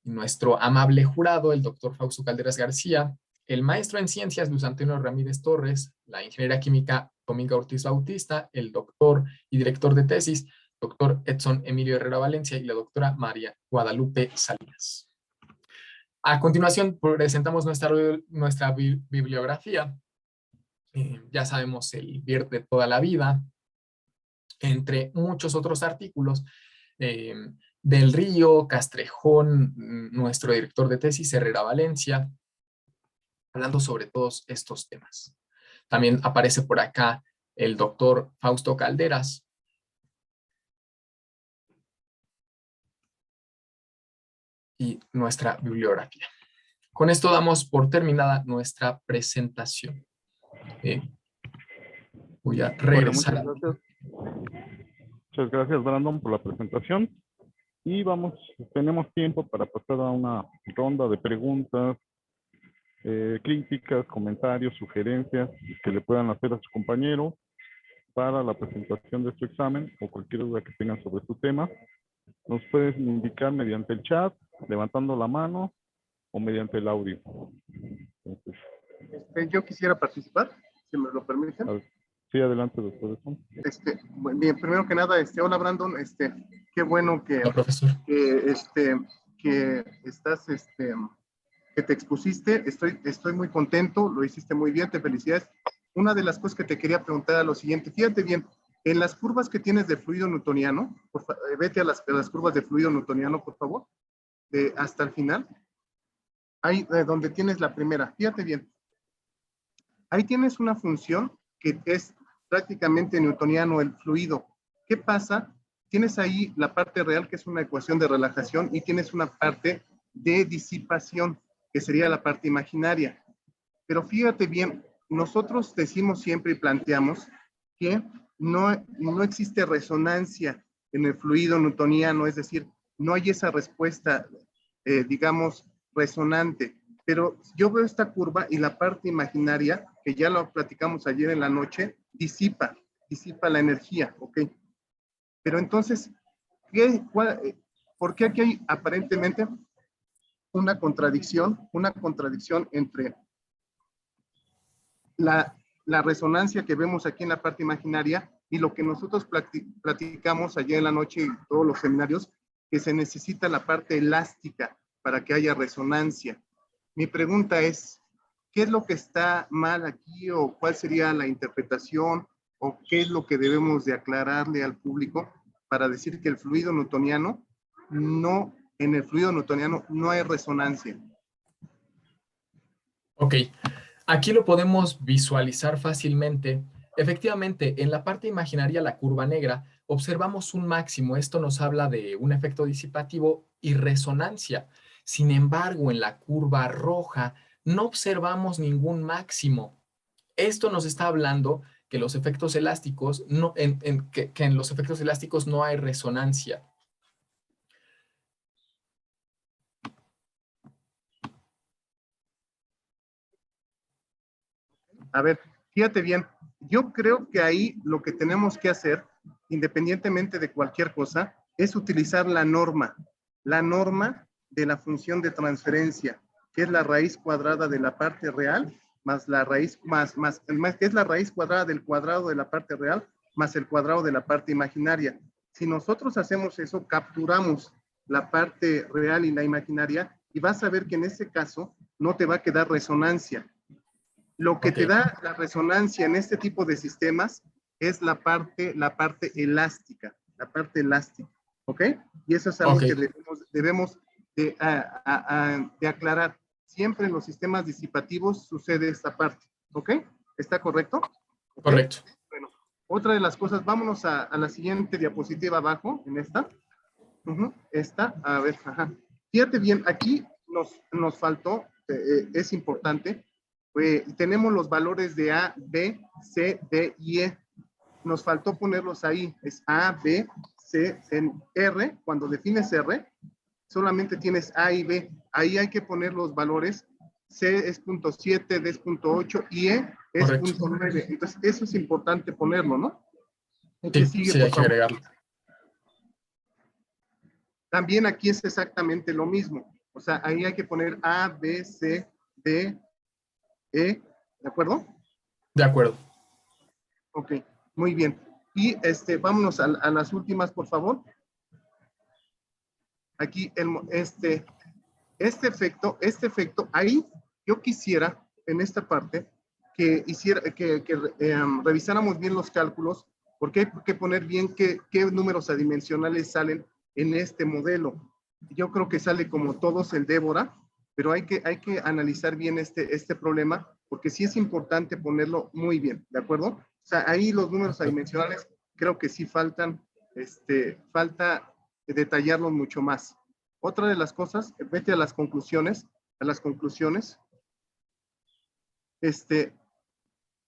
y nuestro amable jurado, el doctor Fausto Calderas García, el maestro en Ciencias, Luis Antonio Ramírez Torres, la Ingeniera Química, Dominga Ortiz Bautista, el doctor y director de tesis, doctor Edson Emilio Herrera Valencia, y la doctora María Guadalupe Salinas. A continuación, presentamos nuestra bibliografía. Ya sabemos, el BIRT de toda la vida, entre muchos otros artículos, Del Río, Castrejón, nuestro director de tesis, Herrera Valencia, hablando sobre todos estos temas. También aparece por acá el doctor Fausto Calderas, y nuestra bibliografía. Con esto damos por terminada nuestra presentación. Voy a regresar. Bueno, muchas gracias, Brandon, por la presentación. Y tenemos tiempo para pasar a una ronda de preguntas, críticas, comentarios, sugerencias que le puedan hacer a su compañero para la presentación de su examen o cualquier duda que tengan sobre su tema. Nos pueden indicar mediante el chat, levantando la mano o mediante el audio. Entonces, yo quisiera participar, si me lo permiten. Sí, adelante, doctor. Bien, primero que nada, hola Brandon, qué bueno que, hola, profesor. que estás, que te expusiste, estoy muy contento, lo hiciste muy bien, te felicidades. Una de las cosas que te quería preguntar es lo siguiente, fíjate bien, en las curvas que tienes de fluido newtoniano, vete a las curvas de fluido newtoniano, por favor, hasta el final, ahí donde tienes la primera, fíjate bien, ahí tienes una función que es prácticamente newtoniano el fluido. ¿Qué pasa? Tienes ahí la parte real, que es una ecuación de relajación, y tienes una parte de disipación, que sería la parte imaginaria. Pero fíjate bien, nosotros decimos siempre y planteamos que no existe resonancia en el fluido newtoniano, es decir, no hay esa respuesta, digamos, resonante. Pero yo veo esta curva y la parte imaginaria, que ya lo platicamos ayer en la noche, disipa la energía, ¿ok? Pero entonces, ¿por qué aquí hay aparentemente una contradicción entre la resonancia que vemos aquí en la parte imaginaria y lo que nosotros platicamos ayer en la noche y todos los seminarios, que se necesita la parte elástica para que haya resonancia? Mi pregunta es, ¿qué es lo que está mal aquí o cuál sería la interpretación o qué es lo que debemos de aclararle al público para decir que el fluido newtoniano en el fluido newtoniano no hay resonancia? Ok, aquí lo podemos visualizar fácilmente. Efectivamente, en la parte imaginaria, la curva negra, observamos un máximo. Esto nos habla de un efecto disipativo y resonancia. Sin embargo, en la curva roja no observamos ningún máximo. Esto nos está hablando que los efectos elásticos que en los efectos elásticos no hay resonancia. A ver, fíjate bien, yo creo que ahí lo que tenemos que hacer, independientemente de cualquier cosa, es utilizar la norma de la función de transferencia, que es la raíz cuadrada de la parte real, más la raíz, que es la raíz cuadrada del cuadrado de la parte real, más el cuadrado de la parte imaginaria. Si nosotros hacemos eso, capturamos la parte real y la imaginaria, y vas a ver que en ese caso no te va a quedar resonancia. Lo que Ok, te da la resonancia en este tipo de sistemas es la parte elástica, ¿ok? Y eso es algo ok, que debemos de aclarar. Siempre en los sistemas disipativos sucede esta parte, ¿ok? ¿Está correcto? ¿Ok? correcto. Bueno, otra de las cosas, vámonos a la siguiente diapositiva abajo, en esta. Esta, a ver, ajá. Fíjate bien, aquí nos faltó, es importante, tenemos los valores de A, B, C, D y E. Nos faltó ponerlos ahí, es A, B, C, en R, cuando defines R, solamente tienes A y B, ahí hay que poner los valores, C es .7, D es .8 y E es Correcto. .9, entonces eso es importante ponerlo, ¿no? El que Sí, sigue, sí, hay por que favor. agregarlo. También aquí es exactamente lo mismo. O sea, ahí hay que poner A, B, C, D, E. ¿De acuerdo? De acuerdo. Ok, muy bien. Y vámonos a las últimas, por favor. Aquí, este efecto, ahí yo quisiera, en esta parte, que revisáramos bien los cálculos, porque hay que poner bien qué números adimensionales salen en este modelo. Yo creo que sale como todos el Débora, pero hay que analizar bien este problema, porque sí es importante ponerlo muy bien, ¿de acuerdo? O sea, ahí los números adimensionales creo que sí falta detallarlos mucho más. Otra de las cosas, vete a las conclusiones,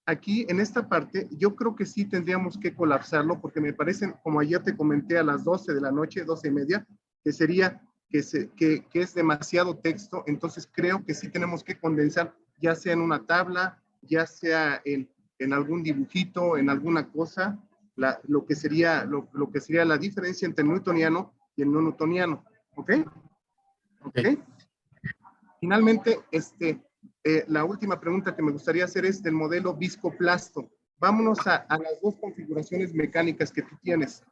aquí en esta parte, yo creo que sí tendríamos que colapsarlo, porque me parece, como ayer te comenté a las 12 de la noche, 12:30, que sería que es demasiado texto, entonces creo que sí tenemos que condensar, ya sea en una tabla, ya sea en algún dibujito, en alguna cosa, lo que sería la diferencia entre el newtoniano y el no newtoniano, ¿ok? Ok, ¿Ok? Finalmente, la última pregunta que me gustaría hacer es del modelo viscoplasto. Vámonos a las dos configuraciones mecánicas que tú tienes,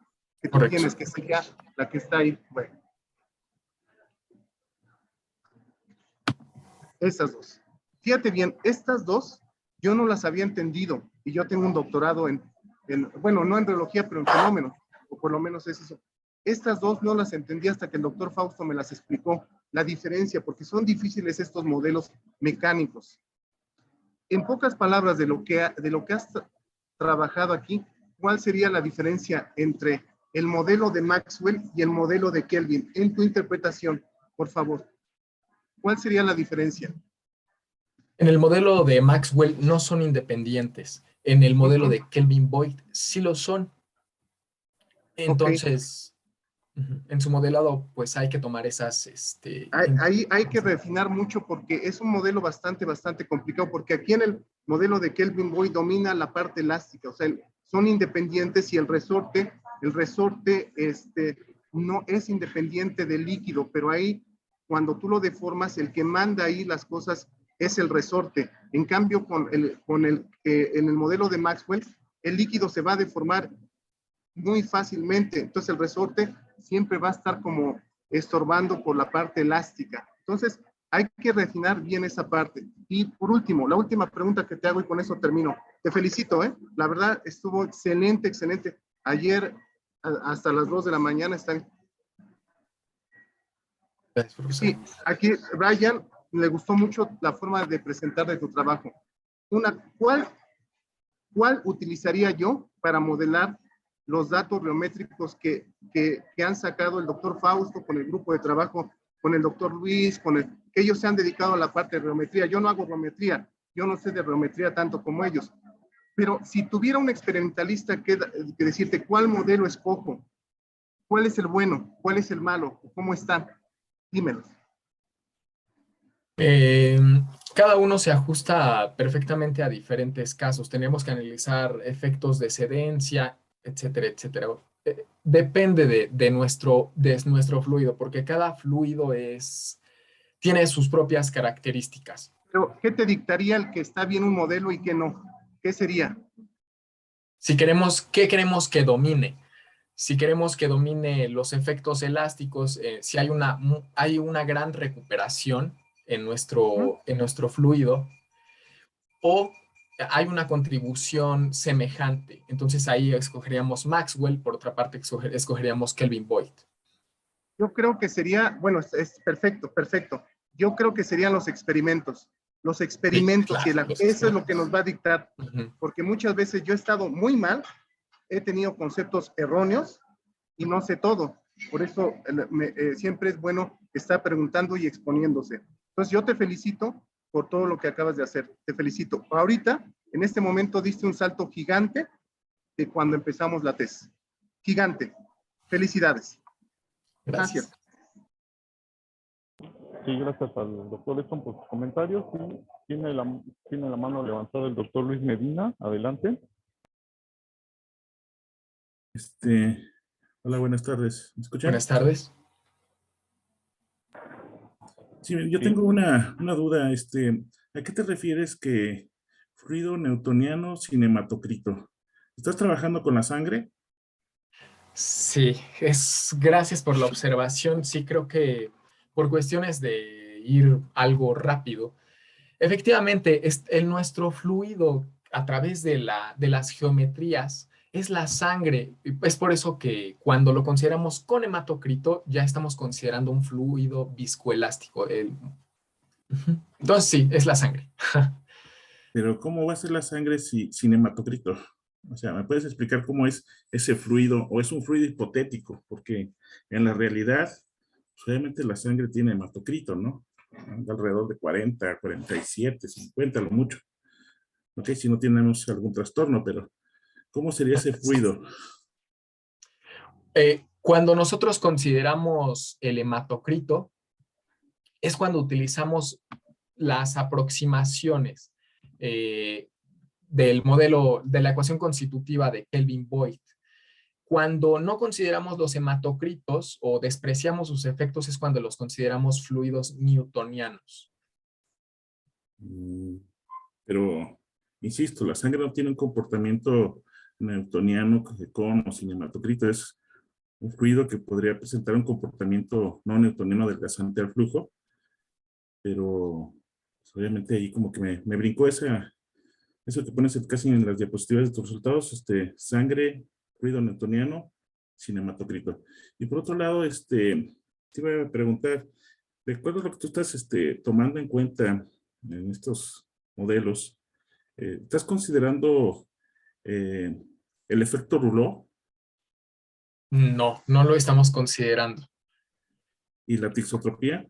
correcto. que sería la que está ahí. Bueno, esas dos. Fíjate bien, estas dos yo no las había entendido y yo tengo un doctorado bueno, no en biología, pero en fenómenos, o por lo menos es eso. Estas dos no las entendí hasta que el doctor Fausto me las explicó, la diferencia, porque son difíciles estos modelos mecánicos. En pocas palabras, de lo que has trabajado aquí, ¿cuál sería la diferencia entre el modelo de Maxwell y el modelo de Kelvin? En tu interpretación, por favor, ¿cuál sería la diferencia? En el modelo de Maxwell no son independientes. En el modelo Ujú. de Kelvin Boyd sí lo son. Ok, Entonces, en su modelado, pues hay que tomar esas, ahí hay que refinar mucho porque es un modelo bastante complicado, porque aquí en el modelo de Kelvin Boyd domina la parte elástica, o sea, son independientes y el resorte no es independiente del líquido, pero ahí cuando tú lo deformas, el que manda ahí las cosas es el resorte. En cambio, en el modelo de Maxwell, el líquido se va a deformar muy fácilmente. Entonces el resorte siempre va a estar como estorbando por la parte elástica. Entonces hay que refinar bien esa parte. Y por último, la última pregunta que te hago y con eso termino. Te felicito, ¿eh? La verdad estuvo excelente. Ayer hasta las 2 de la mañana están. Gracias, profesor. Sí, aquí Brian le gustó mucho la forma de presentar de tu trabajo. ¿Cuál utilizaría yo para modelar los datos biométricos que han sacado el doctor Fausto con el grupo de trabajo, con el doctor Luis, que ellos se han dedicado a la parte de biometría? Yo no hago biometría, yo no sé de biometría tanto como ellos, pero si tuviera un experimentalista que decirte cuál modelo escojo, cuál es el bueno, cuál es el malo, cómo están, dímelo. Eh, Cada uno se ajusta perfectamente a diferentes casos. Tenemos que analizar efectos de sedencia, etcétera, etcétera. Depende de nuestro fluido, porque cada fluido tiene sus propias características. Pero, ¿qué te dictaría el que está bien un modelo y que no? ¿Qué sería? ¿Qué queremos que domine? Si queremos que domine los efectos elásticos, si hay una gran recuperación en ¿Mm? nuestro fluido, o hay una contribución semejante. Entonces ahí escogeríamos Maxwell, por otra parte escogeríamos Kelvin Boyd. Yo creo que sería, bueno, es perfecto, perfecto. Yo creo que serían los experimentos. Los experimentos, Sí, claro, eso es lo que nos va a dictar. Uh-huh. Porque muchas veces yo he estado muy mal, he tenido conceptos erróneos y no sé todo. Por eso siempre es bueno estar preguntando y exponiéndose. Entonces yo te felicito por todo lo que acabas de hacer. Te felicito. Ahorita, en este momento, diste un salto gigante de cuando empezamos la tesis. Gigante. Felicidades. Gracias. Sí, gracias al doctor Leston por sus comentarios. Y tiene la mano levantada el doctor Luis Medina. Adelante. Hola, buenas tardes. ¿Me escuchan? Buenas tardes. Sí, yo tengo una duda. ¿A qué te refieres que fluido newtoniano cinematocrito? ¿Estás trabajando con la sangre? Sí, gracias por la observación. Sí, creo que por cuestiones de ir algo rápido, efectivamente, nuestro fluido a través de las geometrías es la sangre. Es por eso que cuando lo consideramos con hematocrito, ya estamos considerando un fluido viscoelástico. Entonces, sí, es la sangre. Pero ¿cómo va a ser la sangre sin hematocrito? O sea, ¿me puedes explicar cómo es ese fluido? ¿O es un fluido hipotético? Porque en la realidad, obviamente la sangre tiene hematocrito, ¿no? Alrededor de 40, 47, 50, lo mucho. Ok, si no tenemos algún trastorno, pero ¿cómo sería ese fluido? Cuando nosotros consideramos el hematocrito, es cuando utilizamos las aproximaciones del modelo de la ecuación constitutiva de Kelvin-Boyd. Cuando no consideramos los hematocritos o despreciamos sus efectos es cuando los consideramos fluidos newtonianos. Pero, insisto, la sangre no tiene un comportamiento newtoniano con o sin hematocrito. Es un fluido que podría presentar un comportamiento no newtoniano adelgazante al flujo, pero pues, obviamente ahí como que me brincó eso que pones casi en las diapositivas de tus resultados, sangre, fluido newtoniano, sin hematocrito. Y por otro lado, te iba a preguntar, de acuerdo a lo que tú estás tomando en cuenta en estos modelos, ¿estás considerando el efecto Rouleau No, no lo estamos considerando. y la tixotropía?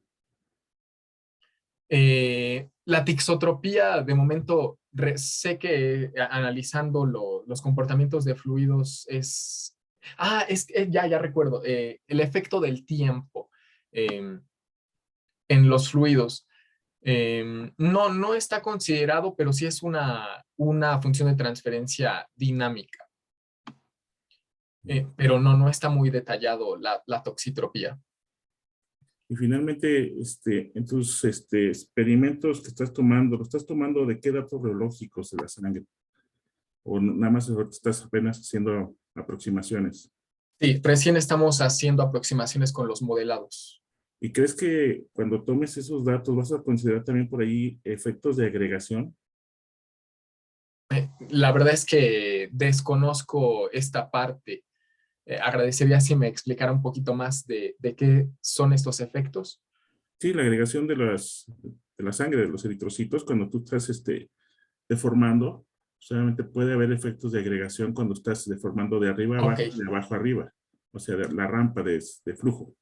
La tixotropía, de momento, sé que analizando los comportamientos de fluidos es... ya recuerdo, el efecto del tiempo en los fluidos. No está considerado, pero sí es una función de transferencia dinámica. Pero no está muy detallado la toxitropía. Y finalmente, en tus experimentos que estás tomando, ¿lo estás tomando de qué datos biológicos de la sangre? ¿O nada más ahorita estás apenas haciendo aproximaciones? Sí, recién estamos haciendo aproximaciones con los modelados. ¿Y crees que cuando tomes esos datos vas a considerar también por ahí efectos de agregación? La verdad es que desconozco esta parte. Agradecería si me explicara un poquito más de qué son estos efectos. Sí, la agregación de la sangre, de los eritrocitos, cuando tú estás deformando, solamente puede haber efectos de agregación cuando estás deformando de arriba a Ok. abajo, de abajo a arriba. O sea, la rampa de flujo.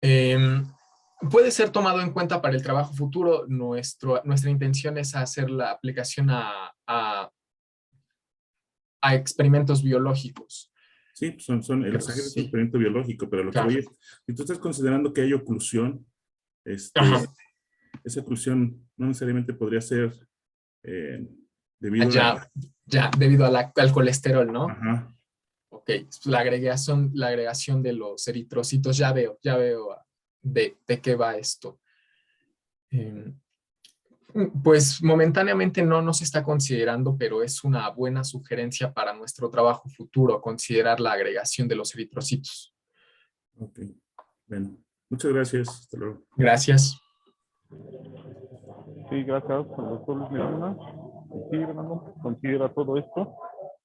Puede ser tomado en cuenta para el trabajo futuro. Nuestra intención es hacer la aplicación a experimentos biológicos. Sí, la sangre es un Sí, experimento biológico, pero lo que claro. voy es, si tú estás considerando que hay oclusión, Ajá. esa oclusión no necesariamente podría ser debido Ya, debido al colesterol, ¿no? ajá. Ok, la agregación de los eritrocitos, ya veo de qué va esto. Pues momentáneamente no se está considerando, pero es una buena sugerencia para nuestro trabajo futuro, considerar la agregación de los eritrocitos. Ok, bueno, muchas gracias. Hasta luego. Gracias. Sí, gracias al doctor Luis Medina. Sí, Brandon, considera todo esto.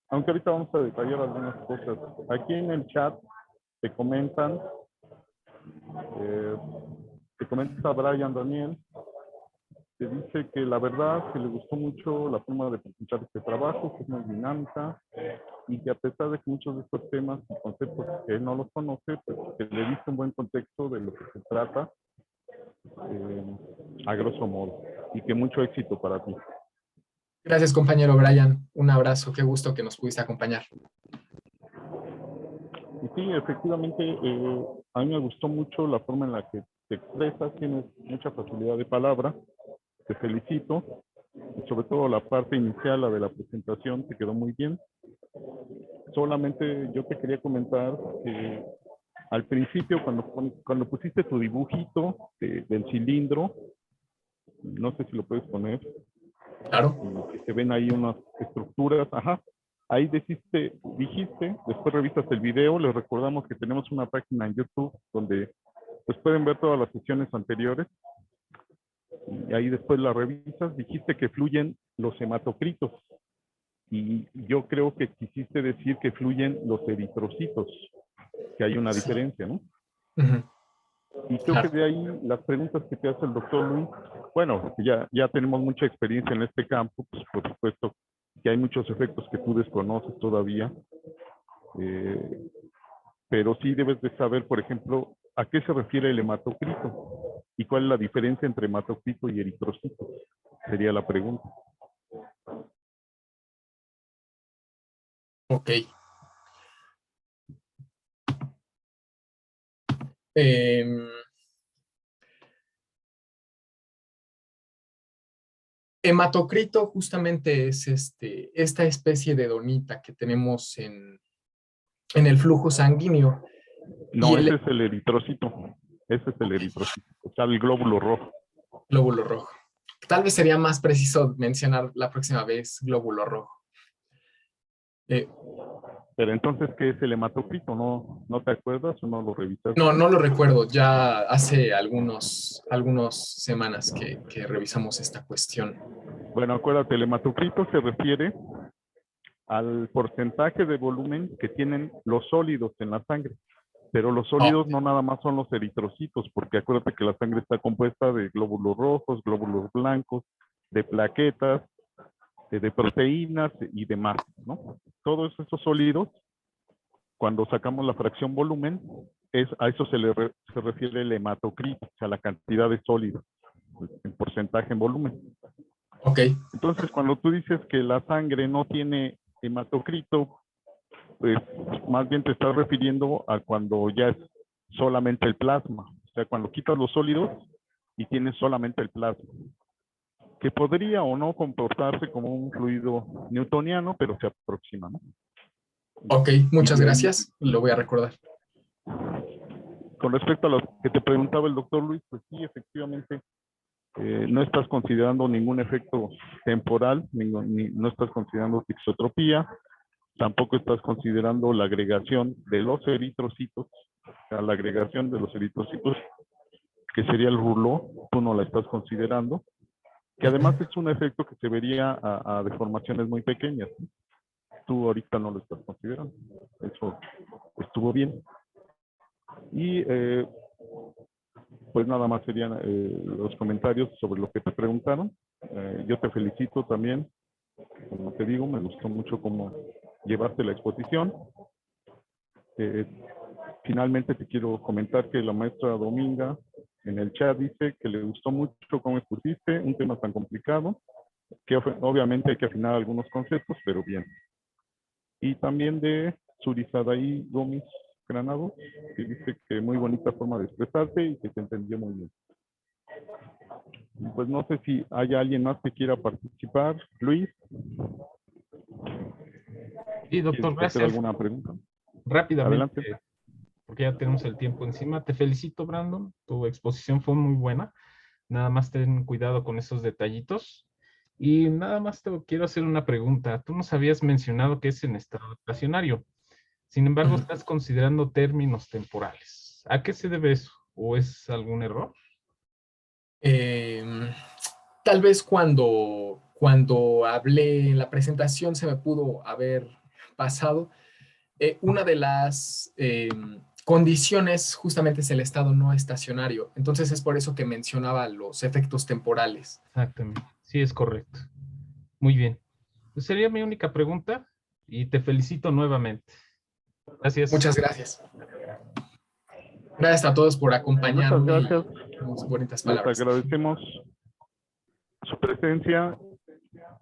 Aunque ahorita vamos a detallar algunas cosas. Aquí en el chat te comentan, eh, te comenta Brian Daniel, que dice que la verdad que le gustó mucho la forma de presentar este trabajo, que es muy dinámica, y que a pesar de que muchos de estos temas y conceptos que él no los conoce, pues que le diste un buen contexto de lo que se trata, a grosso modo, y que mucho éxito para ti. Gracias, compañero Brian. Un abrazo. Qué gusto que nos pudiste acompañar. Y sí, efectivamente, a mí me gustó mucho la forma en la que te expresas, tienes mucha facilidad de palabra, te felicito, y sobre todo la parte inicial, la de la presentación, te quedó muy bien. Solamente yo te quería comentar que al principio, cuando pusiste tu dibujito del cilindro, no sé si lo puedes poner, Claro. que se ven ahí unas estructuras, ajá. Ahí dijiste, después revisas el video, les recordamos que tenemos una página en YouTube donde pues pueden ver todas las sesiones anteriores y ahí después la revisas, dijiste que fluyen los hematocritos y yo creo que quisiste decir que fluyen los eritrocitos, que hay una diferencia, ¿no? Uh-huh. Y creo que de ahí las preguntas que te hace el doctor Luis, bueno, ya tenemos mucha experiencia en este campo, pues por supuesto que hay muchos efectos que tú desconoces todavía, pero sí debes de saber, por ejemplo, a qué se refiere el hematocrito y cuál es la diferencia entre hematocrito y eritrocito, sería la pregunta. Ok. Hematocrito justamente es esta especie de donita que tenemos en el flujo sanguíneo. Y No, ese es el eritrocito. Ese es el eritrocito. O sea, el glóbulo rojo. Glóbulo rojo. Tal vez sería más preciso mencionar la próxima vez glóbulo rojo. Pero entonces, ¿qué es el hematocrito? ¿No te acuerdas o no lo revisaste? No lo recuerdo. Ya hace algunas semanas que revisamos esta cuestión. Bueno, acuérdate, el hematocrito se refiere al porcentaje de volumen que tienen los sólidos en la sangre. Pero los sólidos no nada más son los eritrocitos, porque acuérdate que la sangre está compuesta de glóbulos rojos, glóbulos blancos, de plaquetas, de proteínas y demás, ¿no? Todos esos sólidos, cuando sacamos la fracción volumen, a eso se refiere el hematocrito, o sea, la cantidad de sólidos, en porcentaje en volumen. Ok. Entonces, cuando tú dices que la sangre no tiene hematocrito, pues más bien te estás refiriendo a cuando ya es solamente el plasma, o sea, cuando quitas los sólidos y tienes solamente el plasma, que podría o no comportarse como un fluido newtoniano, pero se aproxima, ¿no? Ok, muchas gracias, lo voy a recordar. Con respecto a lo que te preguntaba el doctor Luis, pues sí, efectivamente, no estás considerando ningún efecto temporal, no estás considerando tixotropía, tampoco estás considerando la agregación de los eritrocitos, o sea, la agregación de los eritrocitos, que sería el rouleau, tú no la estás considerando, que además es un efecto que se vería a deformaciones muy pequeñas. Tú ahorita no lo estás considerando. Eso estuvo bien. Y pues nada más serían los comentarios sobre lo que te preguntaron. Yo te felicito también. Como te digo, me gustó mucho cómo llevaste la exposición. Finalmente te quiero comentar que la maestra Dominga en el chat dice que le gustó mucho cómo expusiste un tema tan complicado, que obviamente hay que afinar algunos conceptos, pero bien. Y también de Surizadaí Gómez Granado, que dice que muy bonita forma de expresarte y que te entendió muy bien. Pues no sé si hay alguien más que quiera participar. Luis. Sí, doctor, ¿Quieres hacer gracias. alguna pregunta? Rápidamente, Adelante. porque ya tenemos el tiempo encima. Te felicito, Brandon. Tu exposición fue muy buena. Nada más ten cuidado con esos detallitos. Y nada más te quiero hacer una pregunta. Tú nos habías mencionado que es en estado estacionario. Sin embargo, estás considerando términos temporales. ¿A qué se debe eso? ¿O es algún error? Tal vez cuando hablé en la presentación se me pudo haber pasado. Una de las condiciones justamente es el estado no estacionario. Entonces es por eso que mencionaba los efectos temporales. Exactamente. Sí, es correcto. Muy bien. Pues sería mi única pregunta y te felicito nuevamente. Gracias. Muchas gracias. Gracias a todos por acompañarme. Muchas gracias. Sus bonitas Les palabras. agradecemos su presencia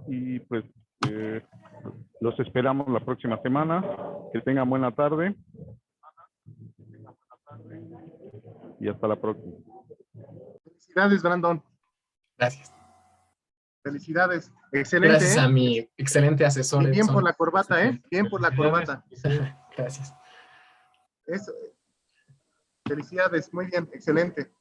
y pues los esperamos la próxima semana. Que tengan buena tarde. Y hasta la próxima. Felicidades, Brandon. Gracias. Felicidades. Excelente. Gracias a mi excelente asesor. Y bien Edson. por la corbata, ¿eh? Bien por la corbata. Gracias. Eso. Felicidades, muy bien, excelente.